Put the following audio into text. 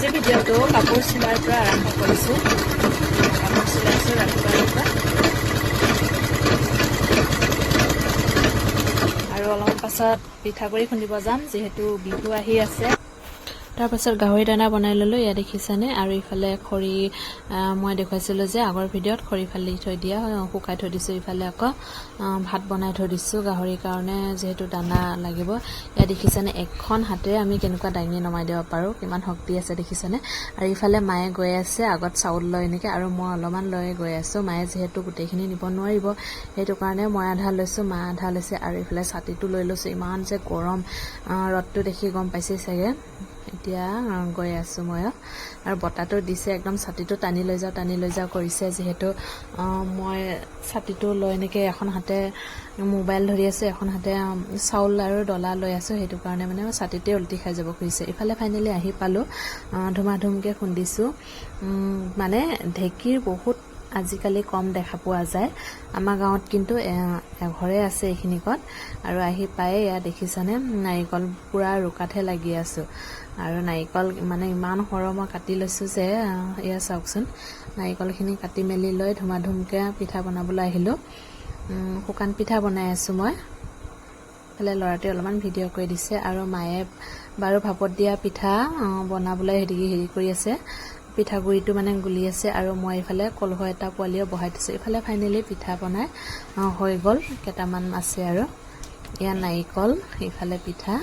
আজি ভিডিঅ'টো কাপোৰ চিলাইৰ পৰা আৰম্ভ কৰিছোঁ। কাপোৰ চিলাইছোঁ ৰাতিপুৱা আৰু অলপমান পাছত পিঠাগুড়ি খুন্দিব যাম, যিহেতু বিহু আহি আছে। তাৰ পাছত গাহৰি দানা বনাই ল'লোঁ, ইয়াত দেখিছেনে। আৰু ইফালে খৰি মই দেখুৱাইছিলোঁ যে আগৰ ভিডিঅ'ত, খৰি ফালি থৈ দিয়া শুকাই থৈ দিছোঁ। ইফালে আকৌ ভাত বনাই থৈ দিছোঁ গাহৰিৰ কাৰণে, যিহেতু দানা লাগিব। ইয়াত দেখিছেনে এখন হাতেৰে আমি কেনেকুৱা দাঙি নমাই দিব পাৰোঁ, কিমান শক্তি আছে দেখিছেনে। আৰু ইফালে মায়ে গৈ আছে, আগত চাউল লয় এনেকৈ, আৰু মই অলপমান লৈ গৈ আছোঁ। মায়ে যিহেতু গোটেইখিনি নিব নোৱাৰিব, সেইটো কাৰণে মই আধা লৈছোঁ, মা আধা লৈছে। আৰু ইফালে ছাতিটো লৈ লৈছোঁ। ইমান যে গৰম, ৰ'দটো দেখি গম পাইছেই চাগে। এতিয়া গৈ আছোঁ মই, আৰু বতাহটো দিছে একদম, ছাতিটো টানি লৈ যাওঁ কৰিছে। যিহেতু মই ছাতিটো লৈ এনেকৈ এখন হাতে মোবাইল ধৰি আছোঁ, এখন হাতে চাউল আৰু ডলা লৈ আছোঁ, সেইটো কাৰণে মানে ছাতিতে উল্টি খাই যাব খুজিছে। ইফালে ফাইনেলি আহি পালোঁ, ধুমাধুমকৈ খুন্দিছোঁ। মানে ঢেঁকীৰ বহুত আজিকালি কম দেখা পোৱা যায়, আমাৰ গাঁৱত কিন্তু এঘৰে আছে এইখিনিকত। আৰু আহি পাই এয়া দেখিছানে, নাৰিকল পূৰা ৰুকাতহে লাগি আছোঁ। আৰু নাৰিকল মানে ইমান সৰহ মই কাটি লৈছোঁ যে, এয়া চাওকচোন। নাৰিকলখিনি কাটি মেলি লৈ ধুমাধুমকৈ পিঠা বনাবলৈ আহিলোঁ। শুকান পিঠা বনাই আছোঁ মই। ইফালে ল'ৰাটোৱে অলপমান ভিডিঅ' কৰি দিছে, আৰু মায়ে বাৰু ভাপত দিয়া পিঠা বনাবলৈ হেৰি কৰি আছে, পিঠাগুড়িটো মানে গুলি আছে। আৰু মই ইফালে কলহ এটা পোৱালিও বহাই দিছোঁ। ইফালে ফাইনেলি পিঠা বনাই হৈ গ'ল, কেইটামান আছে আৰু। এয়া নাৰিকল, ইফালে পিঠা।